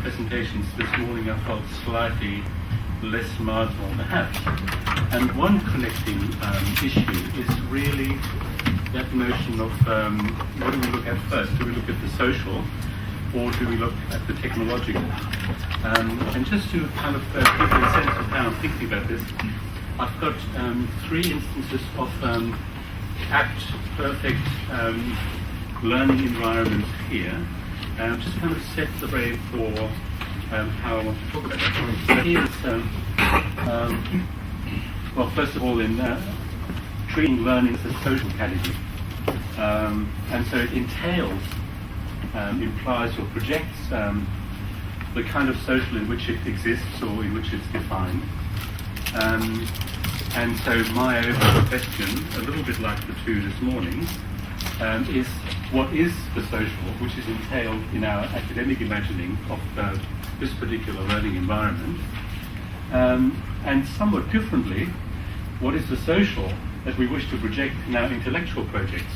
presentations this morning I felt slightly less marginal perhaps. And one connecting issue is really that notion of what do we look at first? Do we look at the social, or do we look at the technological? And just to kind of give you a sense of how I'm thinking about this, I've got 3 instances of apt, perfect learning environments here. Just kind of set the brain for how I want to talk about that. So here's, well, first of all, in treating learning as a social category. And so it entails, implies or projects the kind of social in which it exists or in which it's defined. And so my overall question, a little bit like the 2 this morning, is what is the social, which is entailed in our academic imagining of this particular learning environment, and somewhat differently, what is the social that we wish to project in our intellectual projects.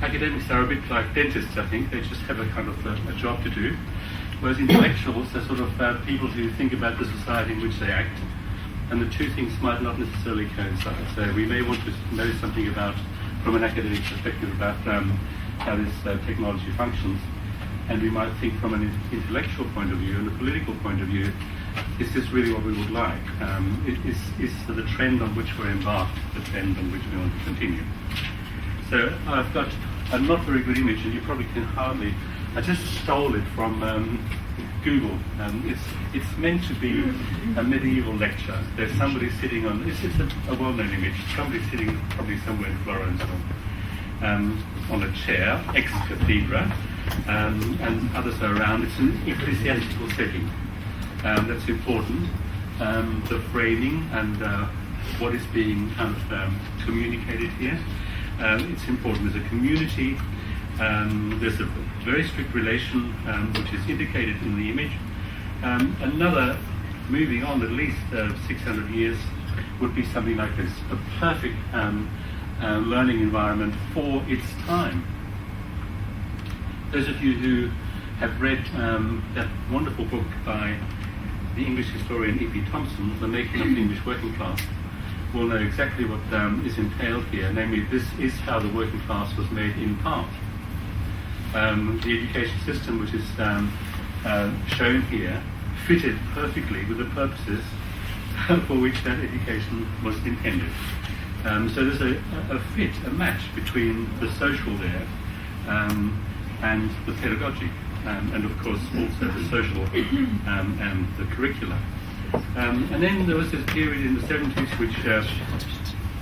Academics are a bit like dentists, I think. They just have a kind of a job to do, whereas intellectuals are sort of people who think about the society in which they act, and the 2 things might not necessarily coincide. So we may want to know something about, from an academic perspective, about how this technology functions, and we might think from an intellectual point of view and a political point of view, is this really what we would like? Is the trend on which we're embarked the trend on which we want to continue? So I've got a not very good image, and you probably can hardly, I just stole it from Google. It's meant to be a medieval lecture. There's somebody sitting on, it's a well-known image, somebody sitting probably somewhere in Florence on a chair, ex cathedra, and others are around. It's an ecclesiastical setting. That's important. The framing and what is being kind of communicated here. It's important. There's a community. There's a very strict relation which is indicated in the image. Another, moving on at least 600 years, would be something like this, a perfect learning environment for its time. Those of you who have read that wonderful book by the English historian E.P. Thompson, The Making of the English Working Class, will know exactly what is entailed here, namely this is how the working class was made in part. The education system which is shown here fitted perfectly with the purposes for which that education was intended. So there's a fit, a match between the social there and the pedagogic, and of course also the social and the curricula. And then there was this period in the 70s which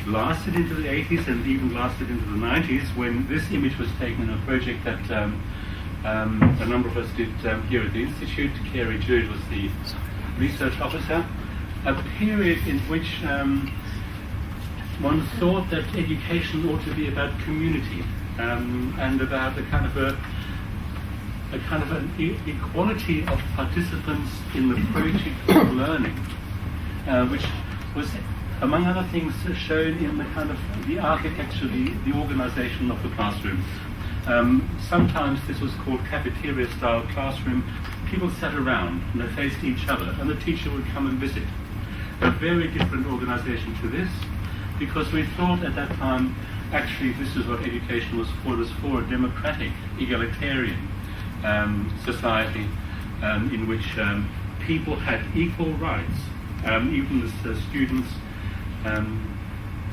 lasted into the 80s and even lasted into the 90s, when this image was taken in a project that a number of us did here at the Institute. Kerry Jude was the research officer. A period in which one thought that education ought to be about community and about a kind of an equality of participants in the project of learning, which was, among other things, shown in the kind of the architecture, the organization of the classroom. Sometimes this was called cafeteria-style classroom. People sat around and they faced each other, and the teacher would come and visit. A very different organization to this, because we thought at that time, actually, this is what education was for. It was for a democratic, egalitarian society in which people had equal rights, even as students,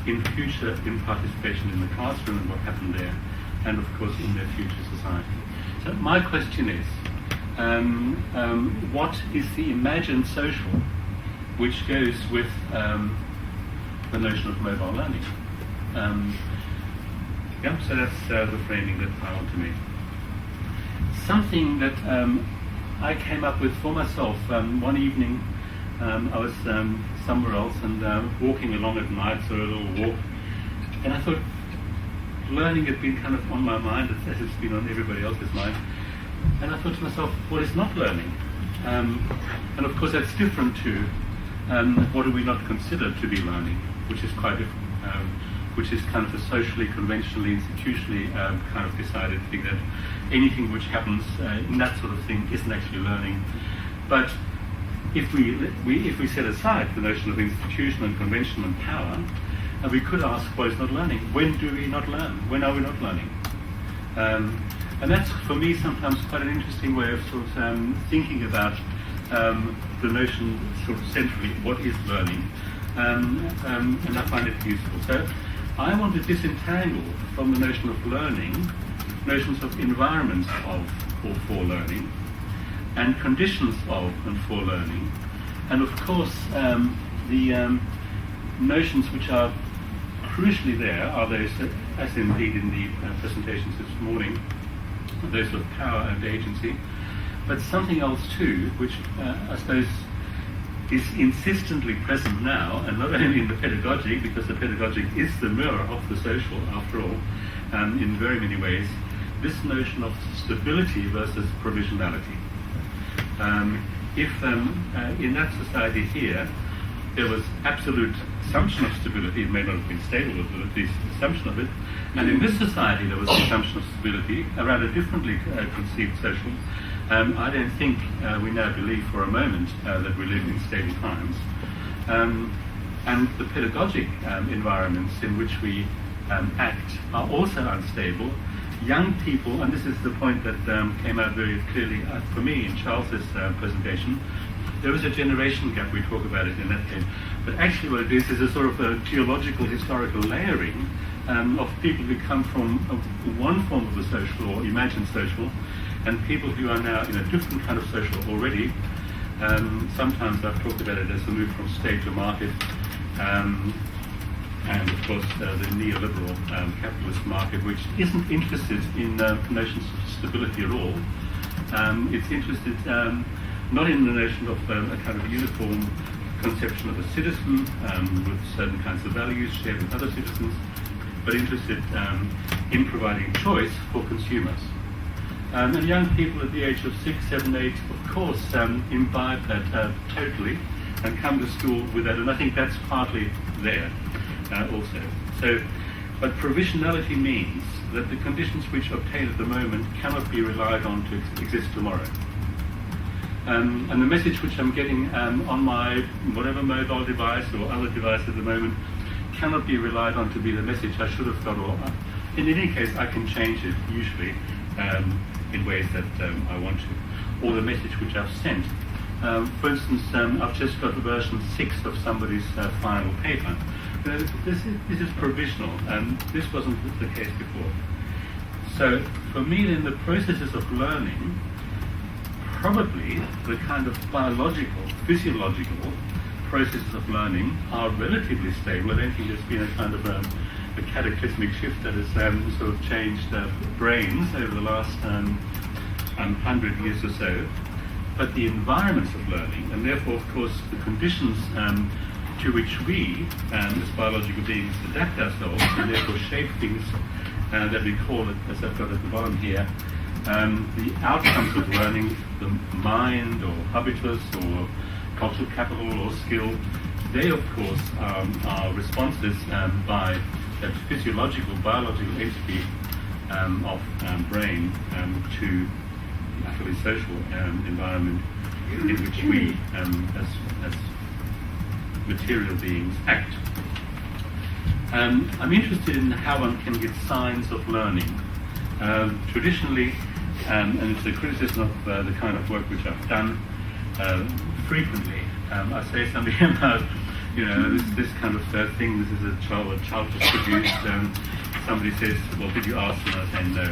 in future in participation in the classroom and what happened there, and of course in their future society. So my question is, what is the imagined social which goes with the notion of mobile learning? So that's the framing that I want to make. Something that I came up with for myself one evening. I was somewhere else and walking along at night, so a little walk, and I thought learning had been kind of on my mind as it's been on everybody else's mind, and I thought to myself, what is not learning? And of course that's different to what do we not consider to be learning, which is quite different. which is kind of a socially, conventionally, institutionally kind of decided thing that anything which happens in that sort of thing isn't actually learning. But if we set aside the notion of institution and convention and power, we could ask, what is not learning? When do we not learn? When are we not learning? And that's, for me, sometimes quite an interesting way of sort of thinking about the notion sort of centrally, what is learning? And I find it useful. So I want to disentangle from the notion of learning notions of environments of or for learning and conditions of and for learning, and of course the notions which are crucially there are those, as indeed in the presentations this morning, those of power and agency, but something else too, which I suppose is insistently present now, and not only in the pedagogic, because the pedagogic is the mirror of the social, after all, in very many ways, this notion of stability versus provisionality. If in that society here, there was absolute assumption of stability, it may not have been stable, but at least assumption of it, and in this society there was the assumption of stability around a differently conceived social, I don't think we now believe for a moment that we live in stable times. And the pedagogic environments in which we act are also unstable. Young people, and this is the point that came out very clearly for me in Charles's presentation, there is a generation gap, we talk about it in that case, but actually what it is a sort of a geological, historical layering of people who come from one form of the social or imagined social, and people who are now in a different kind of social already. Sometimes I've talked about it as a move from state to market, and of course the neoliberal capitalist market, which isn't interested in notions of stability at all. It's interested not in the notion of a kind of uniform conception of a citizen with certain kinds of values shared with other citizens, but interested in providing choice for consumers. And young people at the age of 6, 7, 8, of course, imbibe that totally and come to school with that, and I think that's partly there also. So, but provisionality means that the conditions which obtain at the moment cannot be relied on to exist tomorrow. And the message which I'm getting on my whatever mobile device or other device at the moment cannot be relied on to be the message I should have got, or in any case I can change it usually in ways that I want to, or the message which I've sent. For instance, I've just got version 6 of somebody's final paper. This is provisional, and this wasn't the case before. So for me then, the processes of learning, probably the kind of biological, physiological processes of learning are relatively stable. I don't think there's been a kind of a cataclysmic shift that has sort of changed brains over the last 100 years or so. But the environments of learning, and therefore, of course, the conditions to which we, as biological beings, adapt ourselves, and therefore shape things that we call it, as I've got at the bottom here, the outcomes of learning, the mind or habitus or cultural capital or skill, they of course are responses by that physiological, biological entity of brain to the utterly social environment in which we as material beings act. I'm interested in how one can get signs of learning. Traditionally, and it's a criticism of the kind of work which I've done frequently, I say something about, this kind of thing, this is a child just produced, somebody says, well, did you ask? And I say no.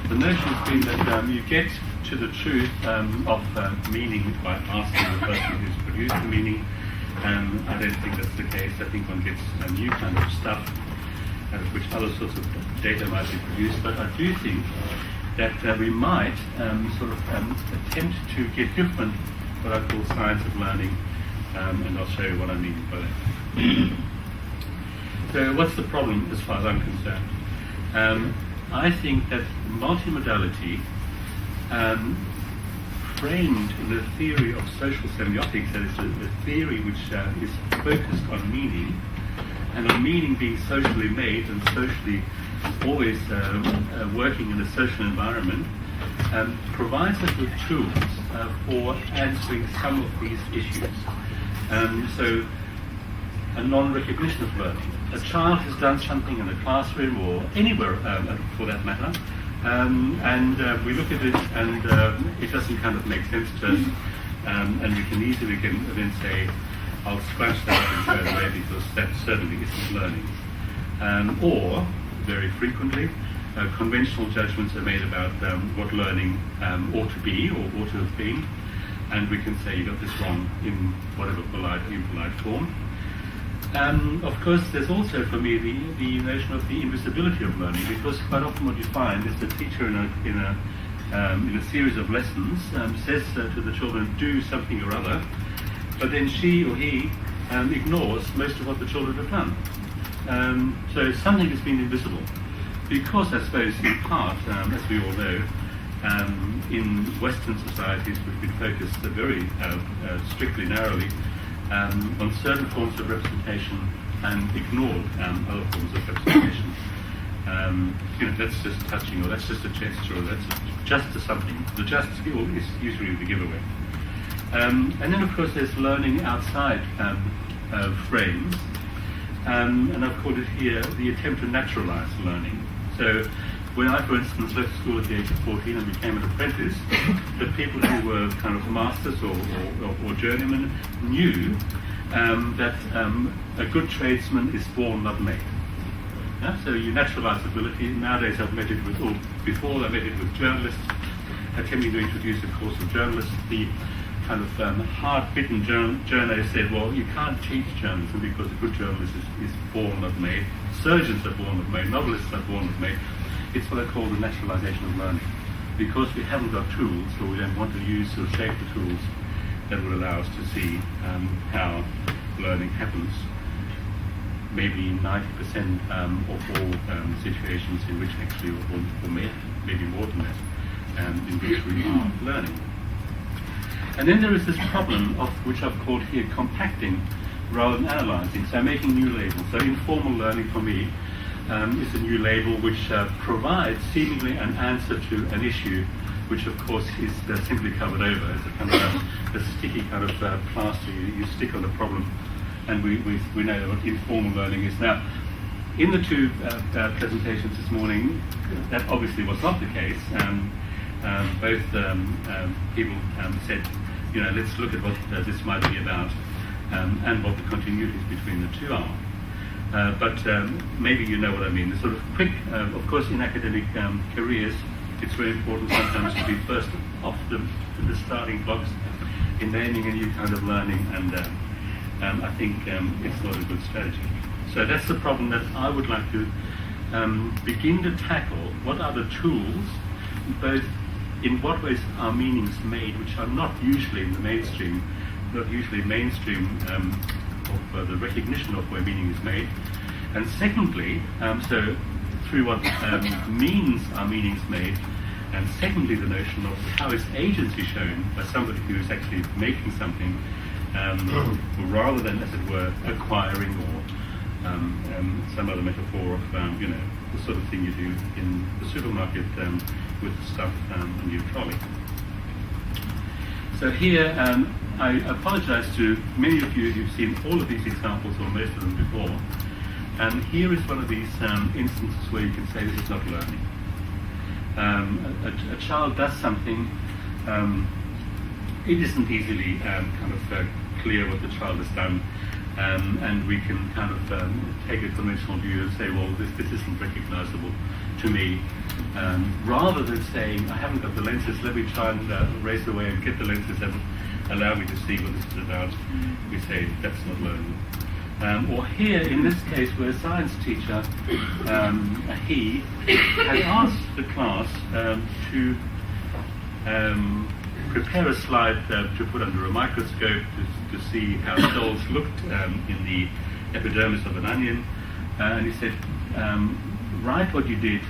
The notion has been that you get to the truth of meaning by asking the person who's produced the meaning. I don't think that's the case. I think one gets a new kind of stuff out of which other sorts of data might be produced. But I do think that we might attempt to get different, what I call science of learning, and I'll show you what I mean by that. So what's the problem as far as I'm concerned? I think that multimodality, framed in the theory of social semiotics, that is the theory which is focused on meaning, and of meaning being socially made and socially always working in a social environment, provides us with tools for answering some of these issues. So, a non-recognition of learning. A child has done something in a classroom or anywhere for that matter, and we look at it and it doesn't kind of make sense to us, and we can easily then say, I'll scratch that up and throw it away because that certainly isn't learning. Or, very frequently, conventional judgments are made about what learning ought to be or ought to have been, and we can say you got this wrong in whatever polite or impolite form. Of course, there's also for me the notion of the invisibility of learning, because quite often what you find is the teacher in a series of lessons says to the children, do something or other, but then she or he ignores most of what the children have done. So something has been invisible, because I suppose in part, as we all know, in Western societies we've been focused very strictly, narrowly, on certain forms of representation and ignored other forms of representation. That's just touching, or that's just a gesture, or that's just a something. The just is usually the giveaway. And then, of course, there's learning outside frames, and I've called it here the attempt to naturalize learning. So, when I, for instance, left school at the age of 14 and became an apprentice, the people who were kind of masters or journeymen knew that a good tradesman is born, not made. Yeah? So you naturalize ability. Nowadays I've met it with, or before I met it with journalists, attempting to introduce a course of journalists. The kind of hard-bitten journalist said, well, you can't teach journalism because a good journalist is born, not made. Surgeons are born, not made. Novelists are born, not made. It's what I call the naturalization of learning. Because we haven't got tools, or we don't want to use or shape the tools that will allow us to see how learning happens. Maybe 90% of all situations in which actually, or maybe more than that, in which we are learning. And then there is this problem of which I've called here compacting rather than analyzing, so making new labels. So informal learning for me is a new label which provides seemingly an answer to an issue, which of course is simply covered over as a kind of a sticky kind of plaster you stick on the problem, and we know what informal learning is. Now, in the two presentations this morning, that obviously was not the case. Both people said, let's look at what this might be about and what the continuities between the two are. But maybe you know what I mean. The sort of quick, of course, in academic careers, it's very important sometimes to be first off the starting blocks in naming a new kind of learning, and I think it's not a good strategy. So that's the problem that I would like to begin to tackle. What are the tools, both in what ways are meanings made, which are not usually in the mainstream, of the recognition of where meaning is made, and secondly, so through what means are meanings made, and secondly the notion of how is agency shown by somebody who is actually making something, rather than, as it were, acquiring or some other metaphor of the sort of thing you do in the supermarket with stuff on your trolley. So here, I apologize to many of you who've seen all of these examples or most of them before. And here is one of these instances where you can say this is not learning. A child does something, it isn't easily kind of clear what the child has done, and we can kind of take a conventional view and say, well, this isn't recognizable to me. Rather than saying, I haven't got the lenses, let me try and race away and get the lenses and allow me to see what this is about, we say, that's not learning. Or here, in this case, where a science teacher, he had asked the class to prepare a slide to put under a microscope to see how cells looked in the epidermis of an onion. And he said, write what you did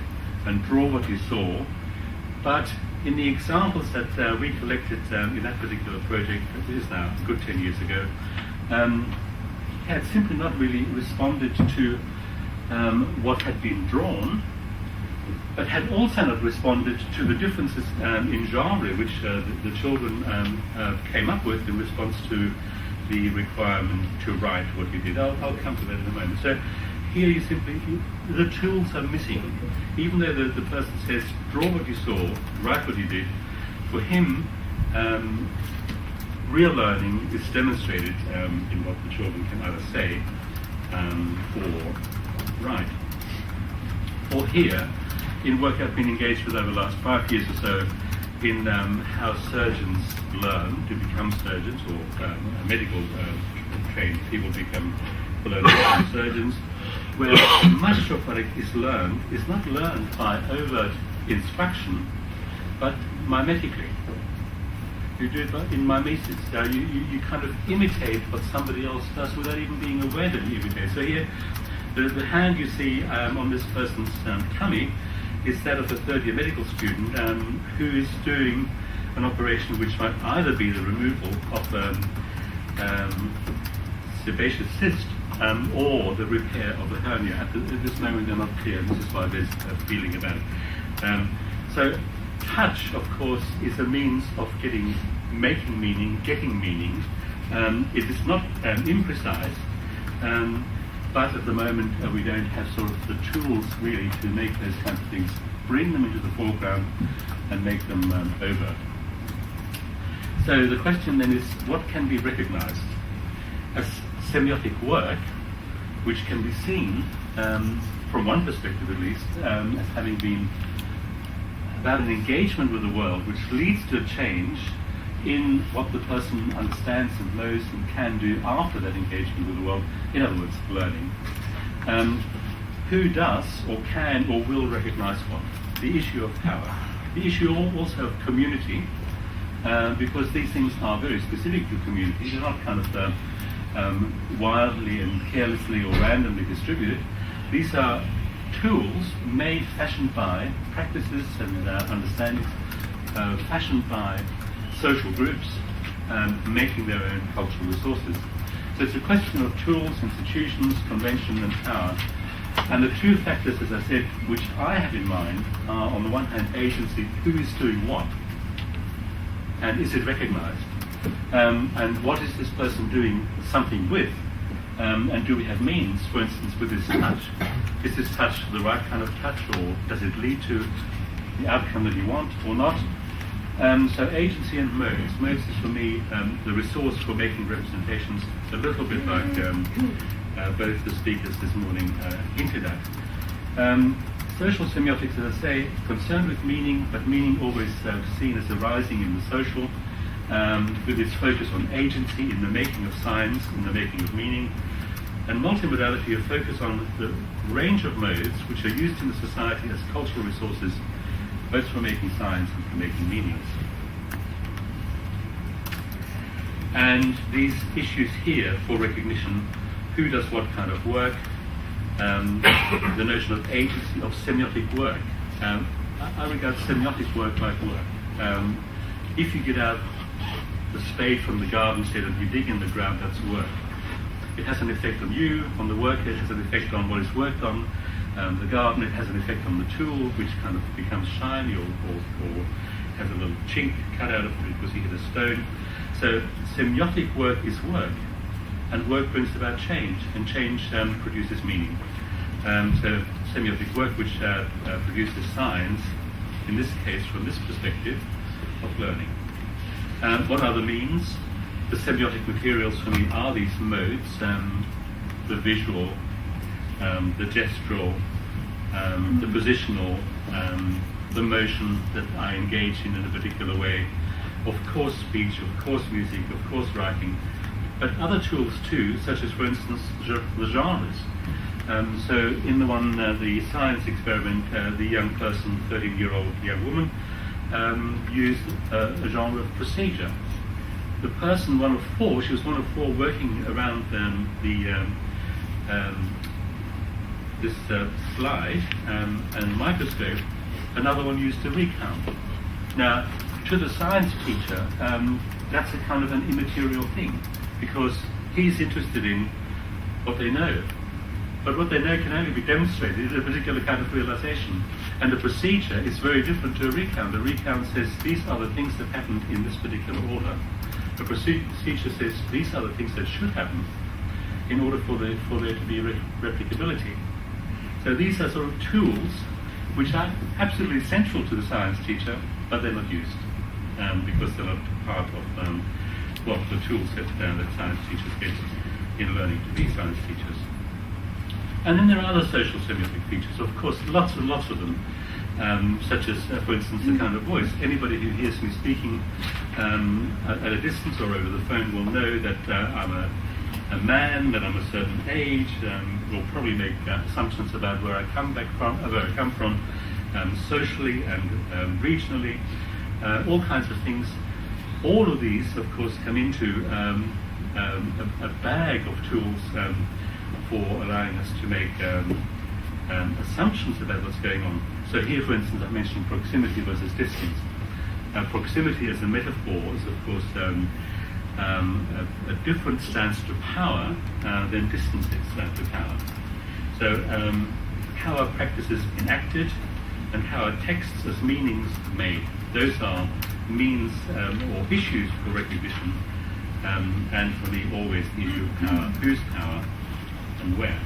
and draw what you saw, but in the examples that we collected in that particular project, it is now a good 10 years ago, had simply not really responded to what had been drawn, but had also not responded to the differences in genre which the children came up with in response to the requirement to write what you did. I'll come to that in a moment. So here you simply, the tools are missing. Even though the person says, draw what you saw, write what you did, for him, real learning is demonstrated in what the children can either say or write. Or here, in work I've been engaged with over the last 5 years or so, in how surgeons learn to become surgeons, or medical trained people learn to become surgeons, where much of what is learned is not learned by overt instruction, but mimetically. You do it in mimesis. You kind of imitate what somebody else does without even being aware that you imitate. So here, the hand you see on this person's tummy is that of a third-year medical student who is doing an operation which might either be the removal of sebaceous cyst or the repair of a hernia. At this moment they're not clear, this is why there's a feeling about it. So touch, of course, is a means of making meaning, getting meaning. It is not imprecise, but at the moment we don't have sort of the tools really to make those kinds of things, bring them into the foreground and make them overt. So the question then is, what can be recognized as semiotic work, which can be seen, from one perspective at least, as having been about an engagement with the world which leads to a change in what the person understands and knows and can do after that engagement with the world, in other words, learning. Who does or can or will recognize what? The issue of power. The issue also of community, because these things are very specific to communities. They're not kind of wildly and carelessly or randomly distributed. These are tools made, fashioned by practices and understandings, fashioned by social groups, making their own cultural resources. So it's a question of tools, institutions, convention and power. And the two factors, as I said, which I have in mind are, on the one hand, agency, who is doing what, and is it recognized? And what is this person doing something with? And do we have means, for instance, with this touch? Is this touch the right kind of touch, or does it lead to the outcome that you want or not? So agency and modes. Modes is for me the resource for making representations, a little bit like both the speakers this morning hinted at. Social semiotics, as I say, concerned with meaning, but meaning always seen as arising in the social, with its focus on agency in the making of science, in the making of meaning, and multimodality, a focus on the range of modes which are used in the society as cultural resources, both for making science and for making meanings. And these issues here for recognition, who does what kind of work, the notion of agency, of semiotic work. I regard semiotic work like work. If you get out the spade from the garden shed and you dig in the ground, that's work. It has an effect on you, on the worker, it has an effect on what is worked on. The garden, it has an effect on the tool, which kind of becomes shiny or has a little chink cut out of it because you hit a stone. So semiotic work is work, and work brings about change, and change produces meaning. So semiotic work which produces science, in this case from this perspective of learning. What are the means? The semiotic materials for me are these modes, the visual, the gestural, the positional, the motion that I engage in a particular way, of course speech, of course music, of course writing, but other tools too, such as, for instance, the genres. So in the one, the science experiment, the young person, 13-year-old young woman, used a genre of procedure. The person, one of four, she was one of four working around this slide and microscope. Another one used to recount. Now, to the science teacher, that's a kind of an immaterial thing, because he's interested in what they know. But what they know can only be demonstrated in a particular kind of realization. And the procedure is very different to a recount. A recount says, these are the things that happened in this particular order. The procedure says, these are the things that should happen in order for there to be replicability. So these are sort of tools which are absolutely central to the science teacher, but they're not used because they're not part of what the tool set that science teachers get in learning to be science teachers. And then there are other social semiotic features, of course, lots and lots of them, such as, for instance, the kind of voice. Anybody who hears me speaking at a distance or over the phone will know that I'm a man, that I'm a certain age, will probably make assumptions about where I come from, socially and regionally, all kinds of things. All of these, of course, come into a bag of tools for allowing us to make assumptions about what's going on. So here, for instance, I mentioned proximity versus distance. Proximity as a metaphor is, of course, a different stance to power than distance is to power. So how are practices enacted and how are texts as meanings made? Those are means or issues for recognition, and for me always the issue of power, whose power and where.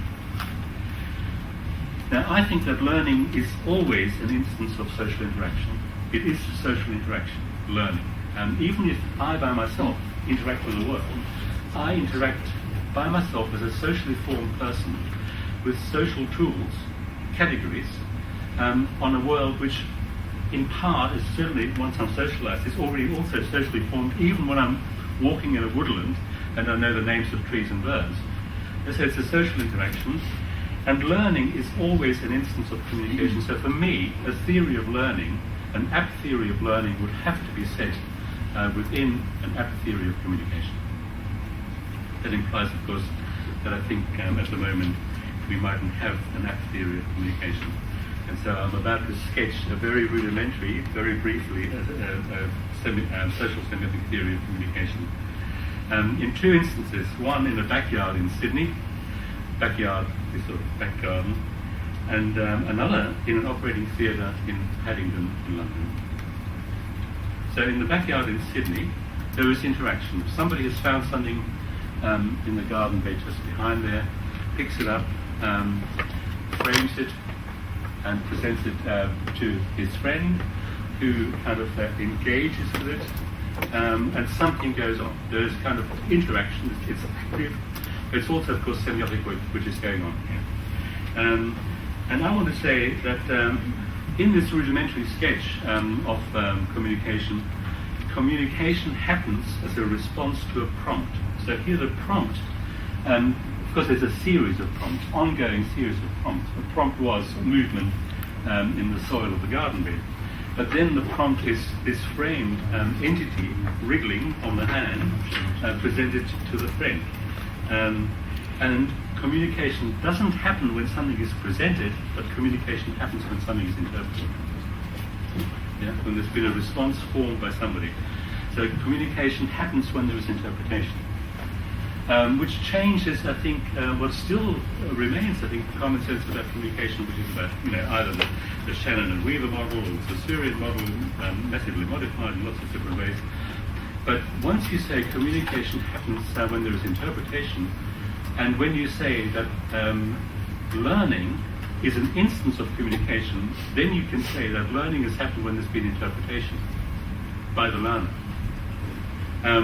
Now I think that learning is always an instance of social interaction. It is social interaction, learning. Even if I by myself interact with the world, I interact by myself as a socially formed person with social tools, categories, on a world which in part is certainly, once I'm socialized, is already also socially formed, even when I'm walking in a woodland and I know the names of trees and birds. And so it's a social interaction, and learning is always an instance of communication. So for me, a theory of learning, an apt theory of learning would have to be set within an apt theory of communication. That implies, of course, that I think at the moment we mightn't have an apt theory of communication. And so I'm about to sketch a very rudimentary, very briefly, social semiotic theory of communication. In two instances, one in a backyard in Sydney, backyard is sort of back garden, and another in an operating theatre in Paddington in London. So in the backyard in Sydney, there is interaction. Somebody has found something in the garden bed just behind there, picks it up, frames it, and presents it to his friend, who kind of engages with it, and something goes on. There's kind of interaction, it's active, but it's also, of course, semiotic work which is going on here. And I want to say that in this rudimentary sketch of communication, communication happens as a response to a prompt. So here the prompt, of course there's a series of prompts, ongoing series of prompts. The prompt was movement in the soil of the garden bed. But then the prompt is this framed entity wriggling on the hand presented to the friend. And communication doesn't happen when something is presented, but communication happens when something is interpreted. Yeah? When there's been a response formed by somebody. So communication happens when there is interpretation. Which changes, I think, what still remains, I think, common sense about communication, which is about, either the Shannon and Weaver model or the Saussurian model, massively modified in lots of different ways. But once you say communication happens when there is interpretation, and when you say that learning is an instance of communication, then you can say that learning has happened when there's been interpretation by the learner.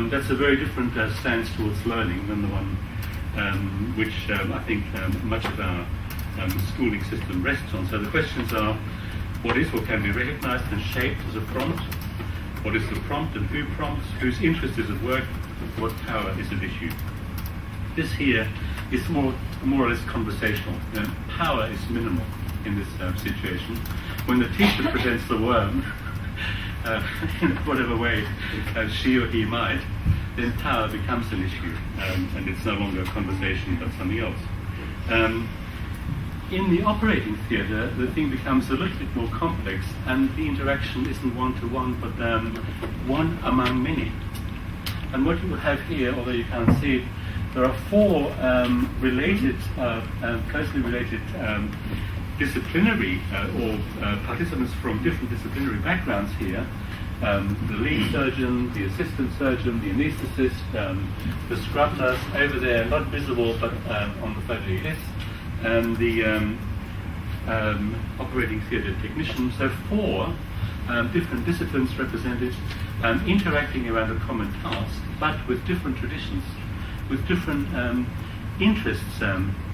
That's a very different stance towards learning than the one which I think much of our schooling system rests on. So the questions are, what is or can be recognized and shaped as a prompt? What is the prompt and who prompts? Whose interest is at work? What power is at issue? This here is more or less conversational. Power is minimal in this situation. When the teacher presents the worm, in whatever way she or he might, then power becomes an issue, and it's no longer a conversation but something else. In the operating theatre, the thing becomes a little bit more complex, and the interaction isn't one-to-one, but one among many. And what you have here, although you can't see it, There are four closely related disciplinary or participants from different disciplinary backgrounds here. The lead surgeon, the assistant surgeon, the anaesthetist, the scrub nurse over there, not visible but on the photo yes, and the operating theatre technician. So four different disciplines represented, interacting around a common task, but with different traditions, with different interests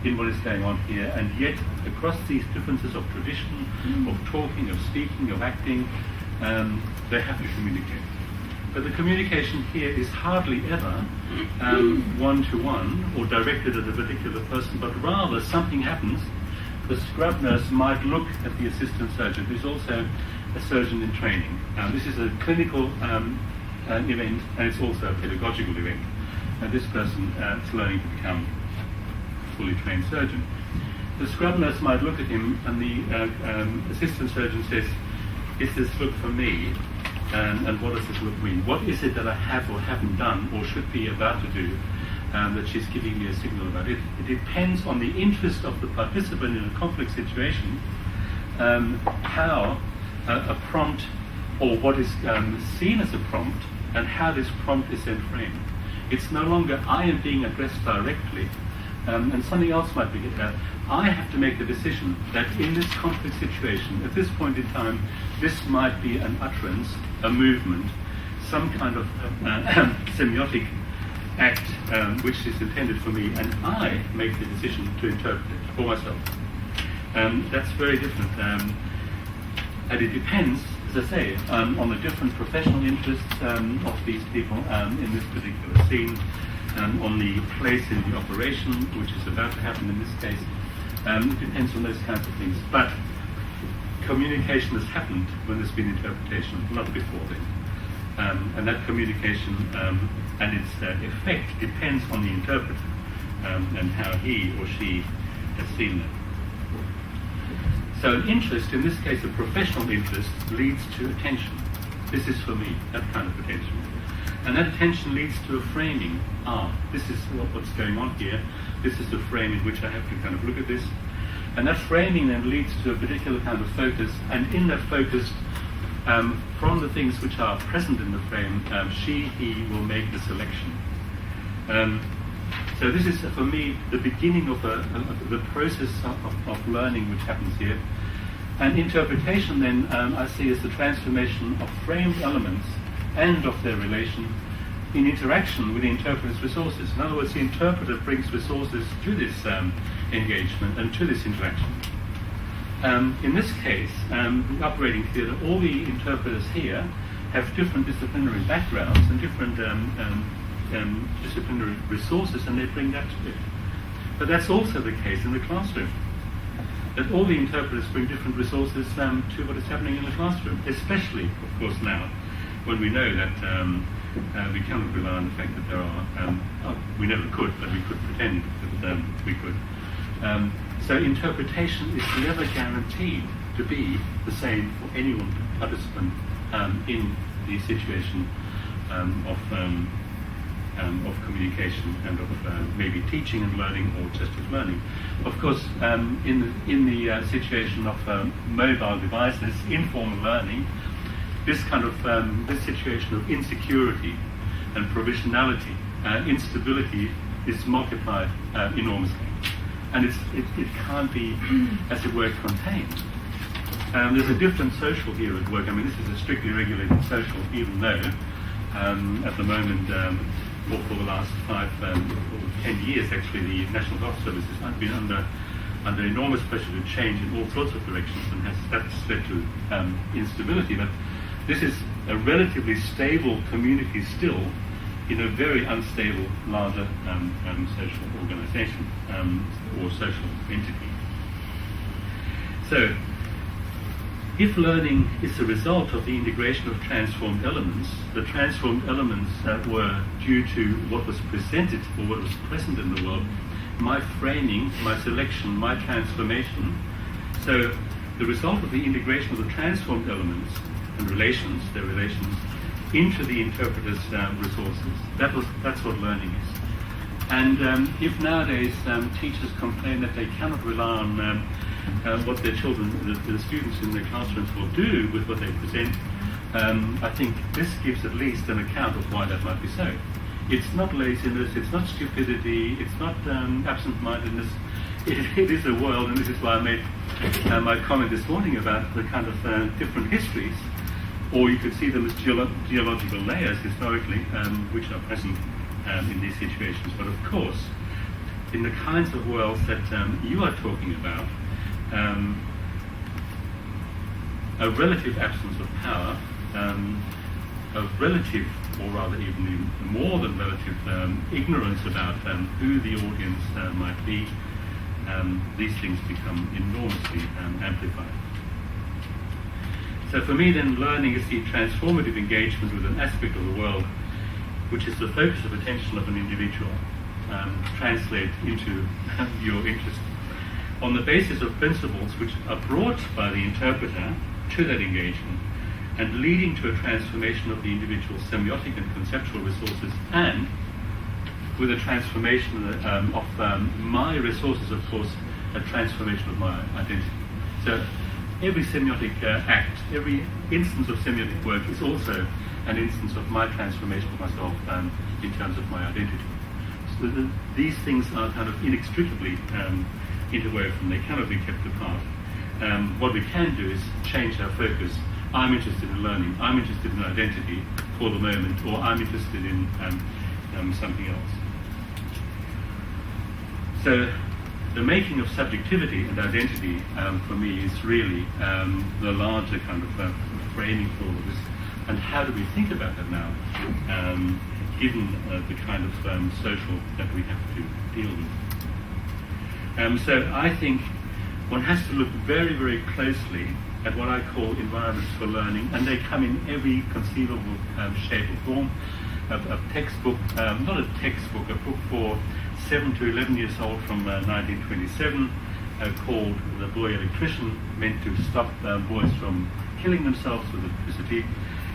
in what is going on here, and yet across these differences of tradition, of talking, of speaking, of acting, they have to communicate. But the communication here is hardly ever one-to-one or directed at a particular person, but rather something happens. The scrub nurse might look at the assistant surgeon, who's also a surgeon in training. This is a clinical event, and it's also a pedagogical event. And this person is learning to become a fully trained surgeon. The scrub nurse might look at him, and the assistant surgeon says, "Is this look for me? And what does this look mean? What is it that I have or haven't done or should be about to do that she's giving me a signal about?" It depends on the interest of the participant in a conflict situation, how a prompt or what is seen as a prompt and how this prompt is then framed. It's no longer I am being addressed directly, and something else might be I have to make the decision that in this conflict situation, at this point in time, this might be an utterance, a movement, some kind of semiotic act which is intended for me, and I make the decision to interpret it for myself. That's very different. And it depends, as I say, on the different professional interests of these people in this particular scene, on the place in the operation, which is about to happen in this case. It depends on those kinds of things. But communication has happened when there's been interpretation, not before then. And that communication and its effect depends on the interpreter and how he or she has seen that. So an interest, in this case a professional interest, leads to attention. This is for me, that kind of attention. And that attention leads to a framing. This is what's going on here. This is the frame in which I have to kind of look at this. And that framing then leads to a particular kind of focus. And in that focus, from the things which are present in the frame, he will make the selection. So this is, for me, the beginning of the process of learning which happens here. And interpretation then I see as the transformation of framed elements and of their relation in interaction with the interpreter's resources. In other words, the interpreter brings resources to this engagement and to this interaction. In this case, the operating theatre, all the interpreters here have different disciplinary backgrounds and different disciplinary resources, and they bring that to it. But that's also the case in the classroom, that all the interpreters bring different resources to what is happening in the classroom, especially, of course, now, when we know that we cannot rely on the fact that there are, we never could, but we could pretend that we could. So interpretation is never guaranteed to be the same for any one participant in the situation of communication and of maybe teaching and learning, or just of learning. Of course, in the situation of mobile devices, informal learning, this kind of this situation of insecurity and provisionality, instability is multiplied enormously, and it can't be, as it were, contained. There's a different social here at work. I mean, this is a strictly regulated social, even though at the moment, for the last 5 or 10 years, actually, the National Health Service has been under enormous pressure to change in all sorts of directions, and that's led to instability. But this is a relatively stable community still in a very unstable, larger social organization or social entity. So, if learning is a result of the integration of transformed elements, the transformed elements were due to what was presented or what was present in the world, my framing, my selection, my transformation. So the result of the integration of the transformed elements and relations, their relations, into the interpreter's resources. That's what learning is. And if nowadays teachers complain that they cannot rely on what their children, the students in their classrooms will do with what they present, I think this gives at least an account of why that might be so. It's not laziness, it's not stupidity, it's not absent-mindedness. It is a world, and this is why I made my comment this morning about the kind of different histories, or you could see them as geological layers historically, which are present in these situations. But of course, in the kinds of worlds that you are talking about, a relative absence of power, a relative, or rather even more than relative, ignorance about who the audience might be, these things become enormously amplified. So for me then, learning is the transformative engagement with an aspect of the world which is the focus of attention of an individual, translate into your interest on the basis of principles which are brought by the interpreter to that engagement and leading to a transformation of the individual's semiotic and conceptual resources, and with a transformation of my resources, of course, a transformation of my identity. So every semiotic act, every instance of semiotic work is also an instance of my transformation of myself in terms of my identity. So these things are kind of inextricably interwoven, they cannot be kept apart. What we can do is change our focus. I'm interested in learning, I'm interested in identity for the moment, or I'm interested in something else. So the making of subjectivity and identity for me is really the larger kind of framing for all of this. And how do we think about that now, given the kind of social that we have to deal with? So I think one has to look very, very closely at what I call environments for learning, and they come in every conceivable shape or form. A textbook, not a textbook, a book for 7 to 11 years old from 1927 called The Boy Electrician, meant to stop boys from killing themselves with electricity.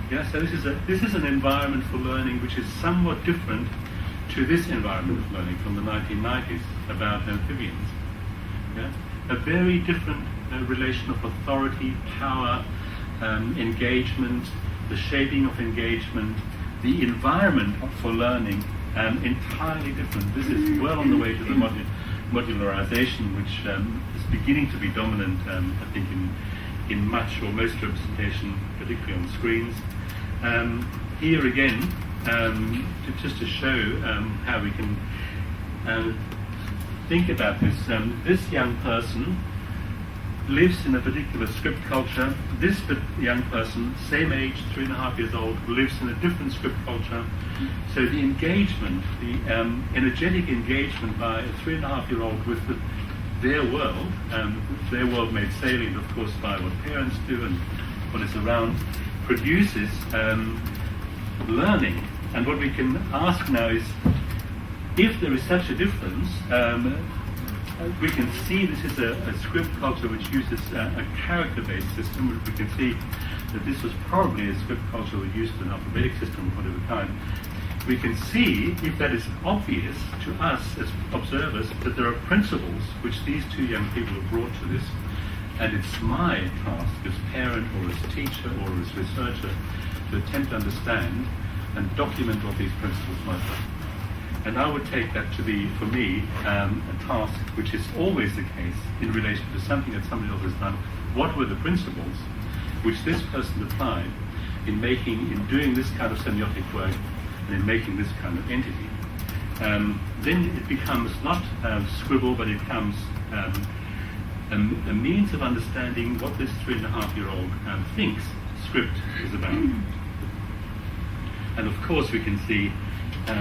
Yeah, so this is an environment for learning which is somewhat different to this environment of learning from the 1990s about amphibians. Yeah? A very different relation of authority, power, engagement, the shaping of engagement, the environment for learning, entirely different. This is well on the way to the modularization, which is beginning to be dominant, I think, in much or most representation, particularly on screens. Here again, just to show how we can think about this. This young person lives in a particular script culture. This young person, same age, 3.5 years old, lives in a different script culture. So the engagement, the energetic engagement by a 3.5-year-old with their world made salient, of course, by what parents do and what is around, produces learning. And what we can ask now is, if there is such a difference, we can see this is a script culture which uses a character-based system. We can see that this was probably a script culture that used an alphabetic system of whatever kind. We can see, if that is obvious to us as observers, that there are principles which these two young people have brought to this, and it's my task as parent or as teacher or as researcher to attempt to understand and document what these principles might be. And I would take that to be, for me, a task which is always the case in relation to something that somebody else has done. What were the principles which this person applied in doing this kind of semiotic work and in making this kind of entity? Then it becomes not scribble, but it becomes a means of understanding what this 3.5-year-old thinks script is about. And of course we can see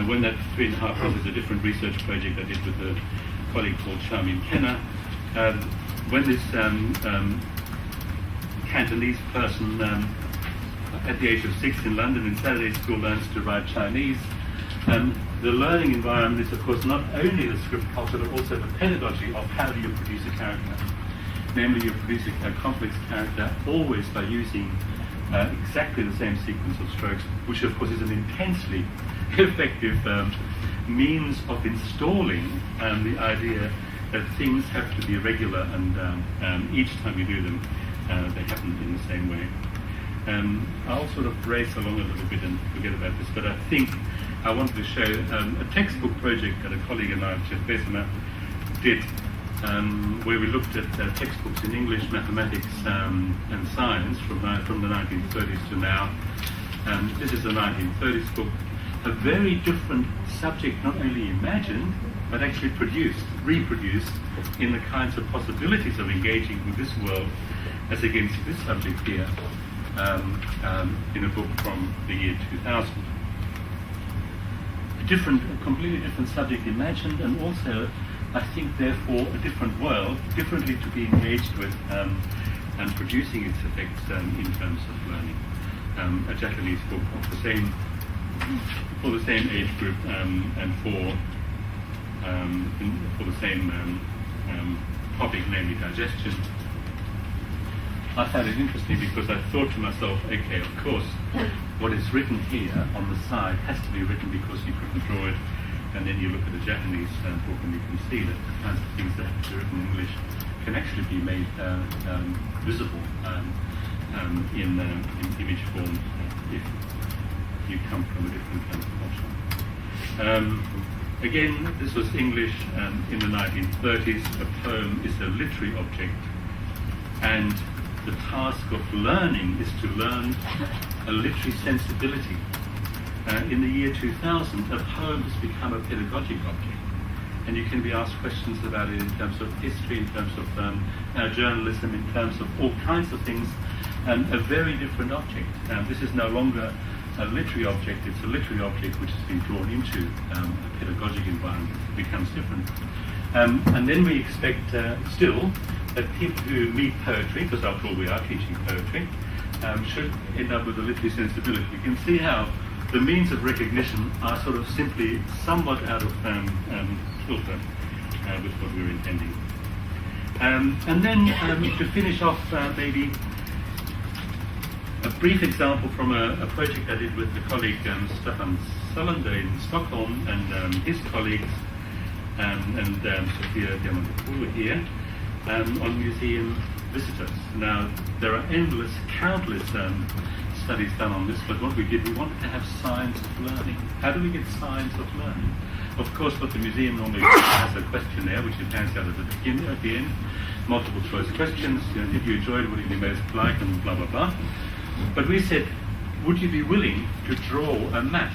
when that 3.5 is a different research project I did with a colleague called Charmin Kenna, when this Cantonese person at the age of 6 in London in Saturday school learns to write Chinese, the learning environment is of course not only the script culture but also the pedagogy of how do you produce a character. Namely, you produce a complex character always by using exactly the same sequence of strokes, which of course is an intensely effective means of installing the idea that things have to be regular and each time you do them, they happen in the same way. I'll sort of race along a little bit and forget about this, but I think I wanted to show a textbook project that a colleague and I, Jeff Bessemer, did, where we looked at textbooks in English, mathematics, and science from the 1930s to now. This is a 1930s book, a very different subject, not only imagined, but actually reproduced in the kinds of possibilities of engaging with this world as against this subject here, in a book from the year 2000. A completely different subject imagined, and also, I think, therefore, a different world, differently to be engaged with, and producing its effects in terms of learning. A Japanese book of the same, for the same age group, and for the same topic, namely digestion. I found it interesting because I thought to myself, okay, of course, what is written here on the side has to be written because you couldn't draw it, and then you look at the Japanese book and you can see that the kinds of things that have to be written in English can actually be made visible in image form if you come from a different kind of culture. Again, this was English in the 1930s. A poem is a literary object, and the task of learning is to learn a literary sensibility. In the year 2000, a poem has become a pedagogic object, and you can be asked questions about it in terms of history, in terms of journalism, in terms of all kinds of things. A very different object. This is no longer a literary object, it's a literary object which has been drawn into a pedagogic environment. It becomes different. And then we expect still that people who meet poetry, because after all we are teaching poetry, should end up with a literary sensibility. You can see how the means of recognition are sort of simply somewhat out of kilter with what we're intending. And then to finish off, maybe a brief example from a project I did with the colleague Stefan Salander in Stockholm and his colleagues and Sophia Diamantopoulou here on museum visitors. Now, there are countless studies done on this, but what we did, we wanted to have science of learning. How do we get science of learning? Of course, what the museum normally has a questionnaire, which it hands out at the end, multiple choice questions. Did you enjoy it? What did you most like? And blah, blah, blah. But we said, would you be willing to draw a map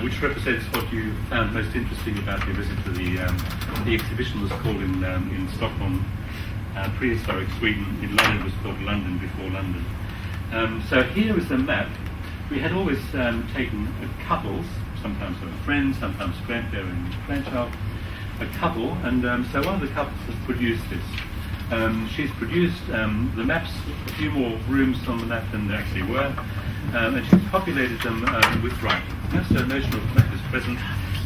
which represents what you found most interesting about your visit to the exhibition was called in Stockholm, prehistoric Sweden. In London it was called London before London. So here is a map. We had always taken couples, sometimes a friend, sometimes grandparent and grandchild, a couple, and so one of the couples has produced this. She's produced the maps, a few more rooms on the map than there actually were, and she's populated them with writing. So notion of map is present,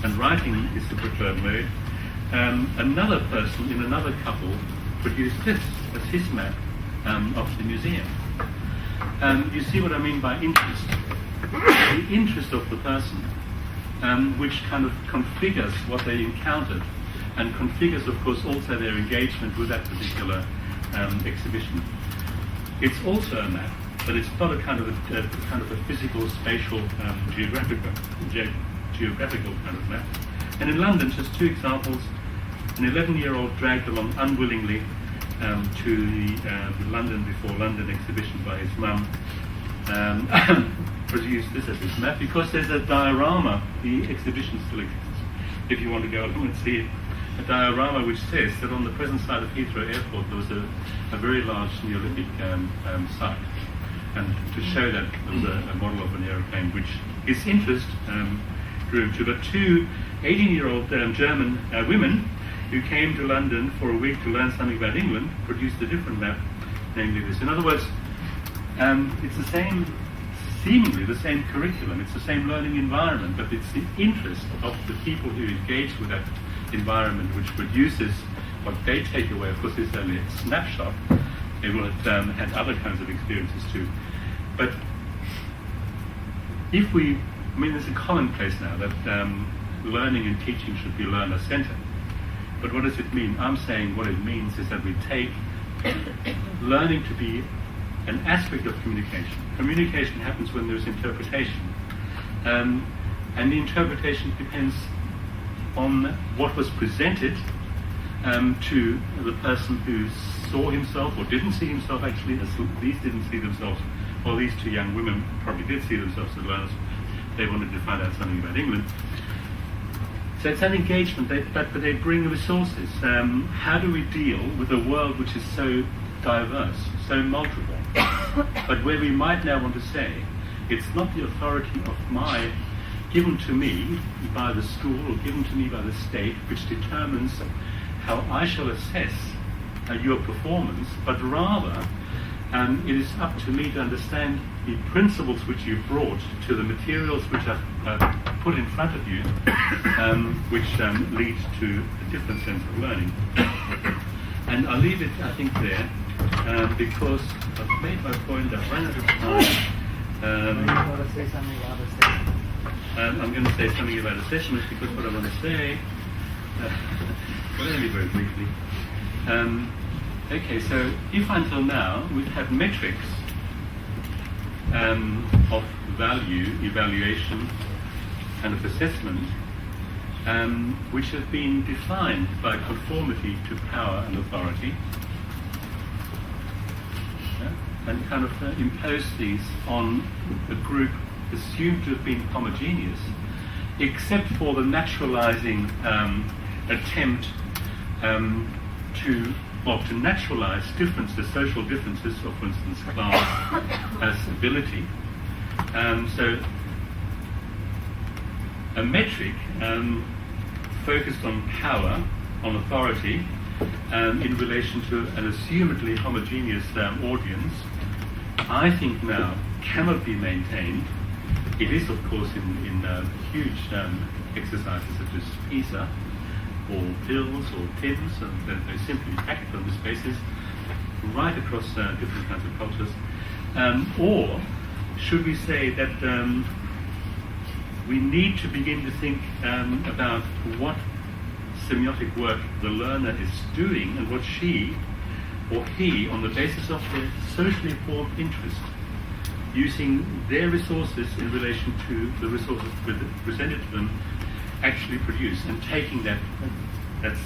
and writing is the preferred mode. Another person in another couple produced this as his map of the museum. You see what I mean by interest? The interest of the person, which kind of configures what they encountered, and configures, of course, also their engagement with that particular exhibition. It's also a map, but it's not a kind of a physical, spatial, geographical kind of map. And in London, just two examples: an 11-year-old dragged along unwillingly to the London before London exhibition by his mum. Produced this as his map because there's a diorama. The exhibition still exists. If you want to go along and see it. A diorama which says that on the present side of Heathrow Airport there was a very large Neolithic site, and to show that there was a model of an aeroplane which his interest grew into. But two 18-year-old German women who came to London for a week to learn something about England produced a different map, namely this. In other words, it's the same, seemingly the same curriculum, it's the same learning environment, but it's the interest of the people who engage with that environment which produces what they take away. Of course, this is only a snapshot. They will have had other kinds of experiences too. But if we I mean, it's a commonplace now that learning and teaching should be learner-centered. But what does it mean? I'm saying what it means is that we take learning to be an aspect of communication. Communication happens when there's interpretation. And the interpretation depends on what was presented to the person who saw himself or didn't see himself actually, as these didn't see themselves, or these two young women probably did see themselves as learners. They wanted to find out something about England. So it's an engagement, but they bring resources. How do we deal with a world which is so diverse, so multiple, but where we might now want to say, it's not the authority of given to me by the school or given to me by the state, which determines how I shall assess your performance, but rather it is up to me to understand the principles which you've brought to the materials which I've put in front of you, which lead to a different sense of learning. And I'll leave it, I think, there, because I've made my point, I've run out of time. You want to say something about assessment? I'm going to say something about assessment because what I want to say, well, only very briefly. Okay, so if until now we've had metrics of value, evaluation, and of assessment, which have been defined by conformity to power and authority, and kind of imposed these on a group assumed to have been homogeneous, except for the naturalizing attempt to naturalize differences, social differences, or for instance class as ability. So a metric focused on power, on authority, in relation to an assumedly homogeneous audience, I think now cannot be maintained. It is, of course, in huge exercises such as PISA, or pills or TIMS, and they simply act on this basis right across different kinds of cultures. Or should we say that we need to begin to think about what semiotic work the learner is doing and what she or he, on the basis of their socially formed interest, using their resources in relation to the resources presented to them, actually produce, and taking that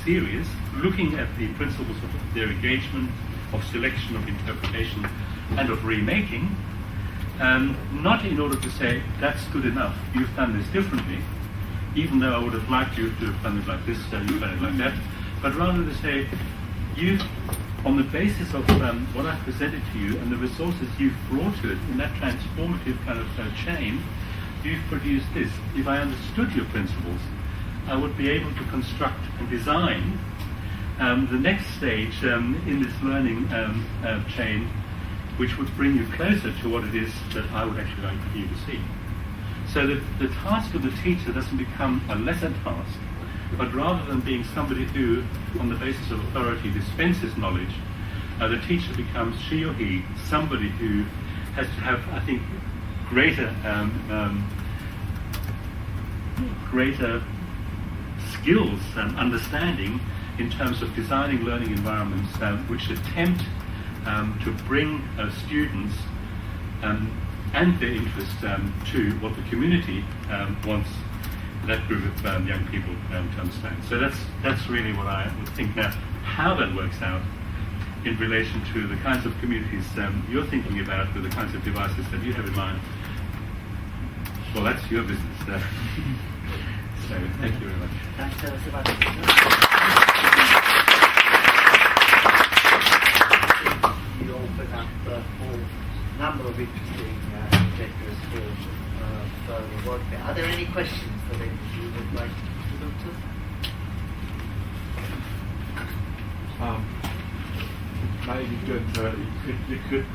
serious, looking at the principles of their engagement, of selection, of interpretation, and of remaking, not in order to say, that's good enough, you've done this differently, even though I would have liked you to have done it like this, you've done it like that, but rather to say, you've, on the basis of what I've presented to you and the resources you've brought to it in that transformative kind of chain, you've produced this. If I understood your principles, I would be able to construct and design the next stage in this learning chain, which would bring you closer to what it is that I would actually like for you to see. So that the task of the teacher doesn't become a lesser task, but rather than being somebody who, on the basis of authority, dispenses knowledge, the teacher becomes, she or he, somebody who has to have, I think, greater skills and understanding in terms of designing learning environments which attempt to bring students and their interest to what the community wants that group of young people to understand. So that's really what I would think now. How that works out in relation to the kinds of communities you're thinking about, with the kinds of devices that you have in mind, well, that's your business. So thank you very much. Thanks, you open up a whole number of interesting objectives for further work there. Are there any questions that you would like to look to? Maybe Gunther, you could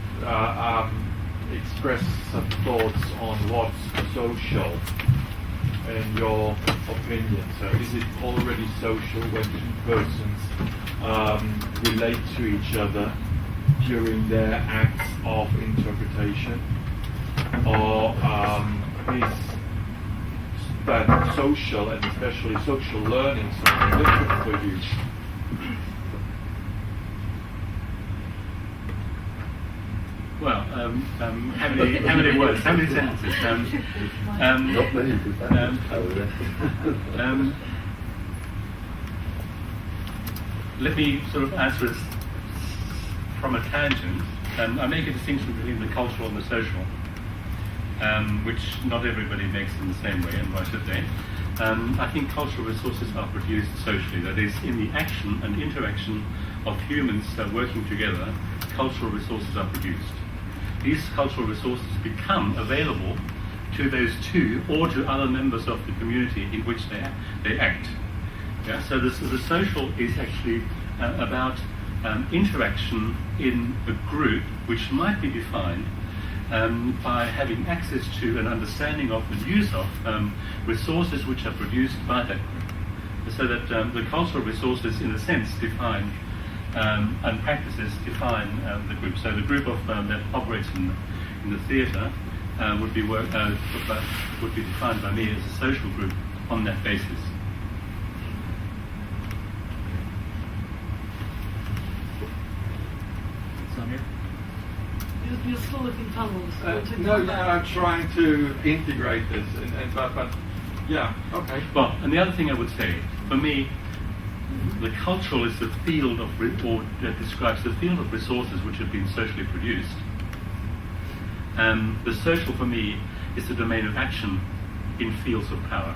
express some thoughts on what's social in your opinion. So is it already social when two persons relate to each other during their acts of interpretation? Or is that social and especially social learning something different for you? Well, how many words, how many sentences? Not many, let me sort of answer it from a tangent. I make a distinction between the cultural and the social, which not everybody makes in the same way, and why should they? I think cultural resources are produced socially, that is, in the action and interaction of humans working together, cultural resources are produced. These cultural resources become available to those two or to other members of the community in which they act. Yeah? So the social is actually about interaction in a group which might be defined by having access to an understanding of and use of resources which are produced by that group. So that the cultural resources, in a sense, define and practices define the group. So the group of that operates in the theatre would be defined by me as a social group on that basis. Samir? You're still looking puzzled. No, I'm trying to integrate this, but yeah, okay. Well, and the other thing I would say, for me, the cultural is the field of, describes the field of resources which have been socially produced. The social, for me, is the domain of action in fields of power.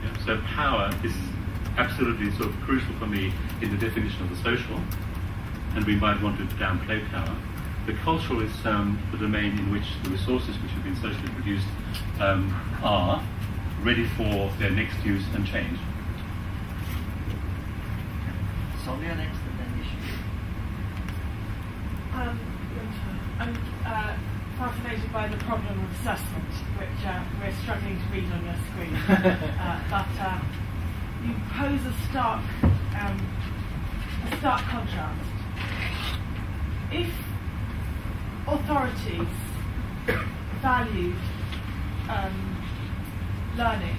Yeah, so power is absolutely sort of crucial for me in the definition of the social, and we might want to downplay power. The cultural is the domain in which the resources which have been socially produced are ready for their next use and change. Sonia next, and then Nishi. I'm fascinated by the problem of assessment, which we're struggling to read on your screen. But you pose a stark contrast. If authorities valued learning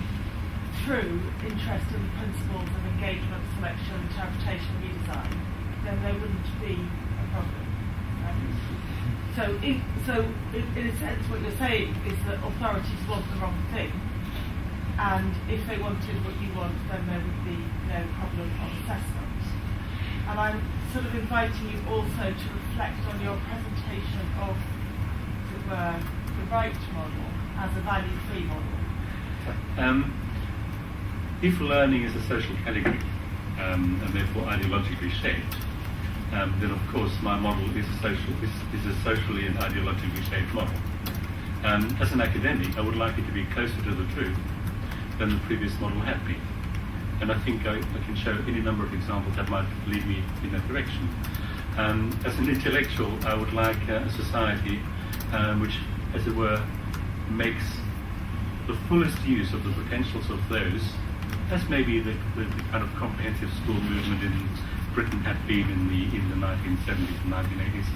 through interest in the principles of engagement, selection, interpretation, redesign, then there wouldn't be a problem. So in a sense, what you're saying is that authorities want the wrong thing, and if they wanted what you want, then there would be no problem of assessment. And I'm sort of inviting you also to reflect on your presentation of, as it were, the right model as a value-free model. If learning is a social category, and therefore ideologically shaped, then of course my model is a socially and ideologically shaped model. As an academic, I would like it to be closer to the truth than the previous model had been. And I think I can show any number of examples that might lead me in that direction. As an intellectual, I would like a society which, as it were, makes the fullest use of the potentials of those, as maybe the kind of comprehensive school movement in Britain had been in the 1970s and 1980s,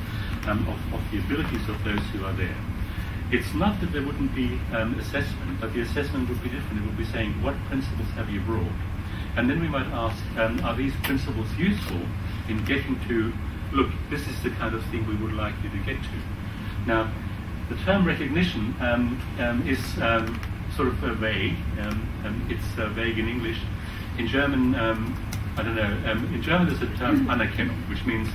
of the abilities of those who are there. It's not that there wouldn't be assessment, but the assessment would be different. It would be saying, what principles have you brought? And then we might ask, are these principles useful in getting to, look, this is the kind of thing we would like you to get to. Now, the term recognition is sort of vague. It's vague in English. In German, I don't know, in German there's a term Anerkennung, which means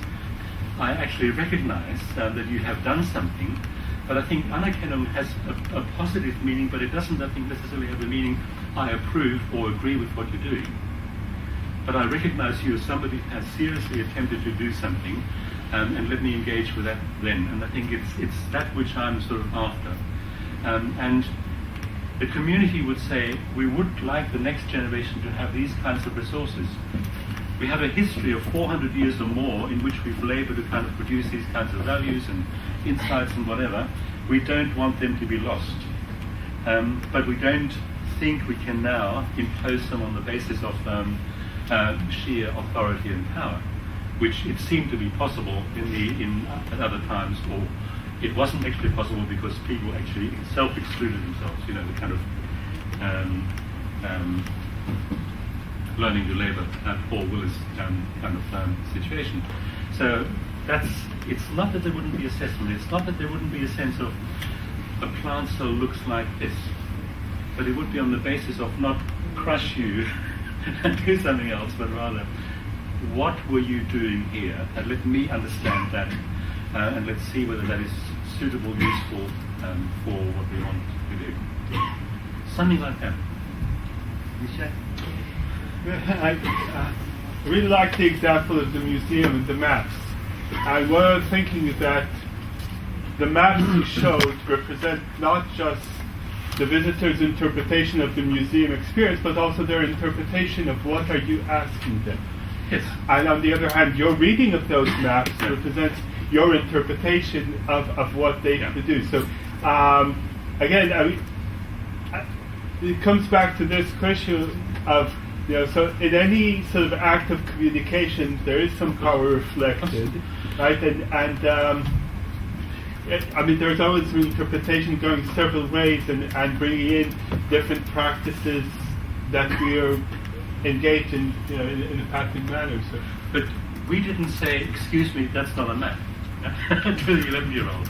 I actually recognize that you have done something, but I think Anerkennung has a positive meaning, but it doesn't, I think, necessarily have the meaning I approve or agree with what you're doing. But I recognize you as somebody who has seriously attempted to do something, and let me engage with that then. And I think it's that which I'm sort of after. And the community would say, we would like the next generation to have these kinds of resources. We have a history of 400 years or more in which we've labored to kind of produce these kinds of values and insights and whatever. We don't want them to be lost. But we don't think we can now impose them on the basis of sheer authority and power, which it seemed to be possible at other times, or it wasn't actually possible because people actually self-excluded themselves, you know, the kind of learning to labour, Paul Willis kind of situation. So it's not that there wouldn't be assessment, it's not that there wouldn't be a sense of a plant cell looks like this, but it would be on the basis of not crush you and do something else, but rather, what were you doing here? And let me understand that, and let's see whether that is suitable, useful for what we want to do. Something like that. Michel? I really like the example of the museum and the maps. And what I was thinking is that the maps you showed represent not just the visitor's interpretation of the museum experience, but also their interpretation of what are you asking them. Yes. And on the other hand, your reading of those maps represents your interpretation of what they have to do. So, again, I mean, it comes back to this question of, you know, so in any sort of act of communication, there is some power reflected, right? And I mean, there's always an interpretation going several ways and bringing in different practices that we are engaged in, you know, in a patterned manner. So. But we didn't say, excuse me, that's not a map, to the 11-year-old,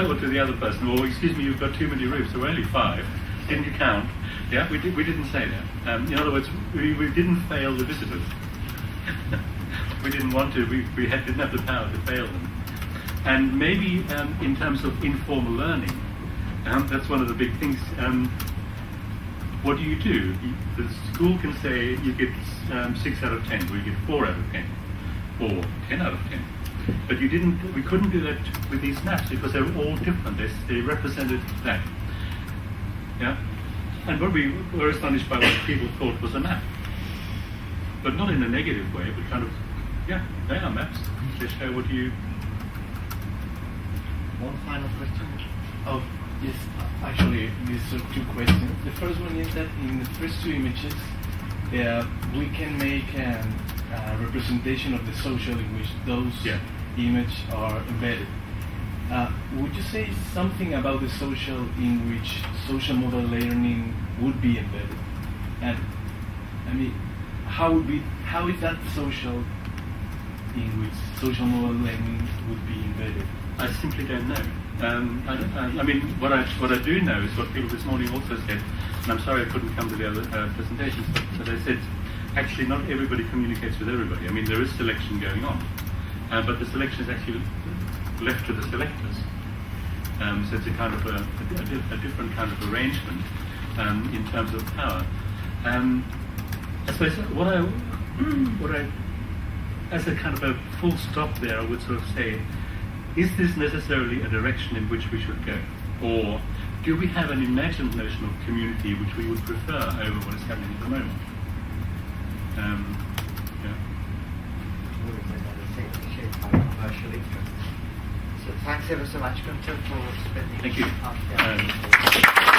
or to the other person, or excuse me, you've got too many roofs, there were only 5, didn't you count? Yeah, we didn't say that. In other words, we didn't fail the visitors. We didn't want to, we didn't have the power to fail them. And maybe in terms of informal learning, that's one of the big things. What do? The school can say you get 6 out of 10, or you get 4 out of 10, or 10 out of 10. But we couldn't do that with these maps because they were all different. They represented that. Yeah? And what we were astonished by what people thought was a map. But not in a negative way, but kind of, yeah, they are maps. They show what you... One final question. Oh, yes. Actually, these are 2 questions. The first one is that in the first 2 images, we can make a representation of the social in which those images are embedded. Would you say something about the social in which social model learning would be embedded? And I mean, how is that social in which social model learning would be embedded? I simply don't know. I mean, what I do know is what people this morning also said, and I'm sorry I couldn't come to the other presentations, but they said actually not everybody communicates with everybody. I mean, there is selection going on, but the selection is actually left to the selectors. So it's a kind of a different kind of arrangement in terms of power. I suppose what I, as a kind of a full stop there, I would sort of say, is this necessarily a direction in which we should go? Or do we have an imagined notion of community which we would prefer over what is happening at the moment? Shaped by commercial interest. So thanks ever so much, Gunther, for spending Thank you. half the hour.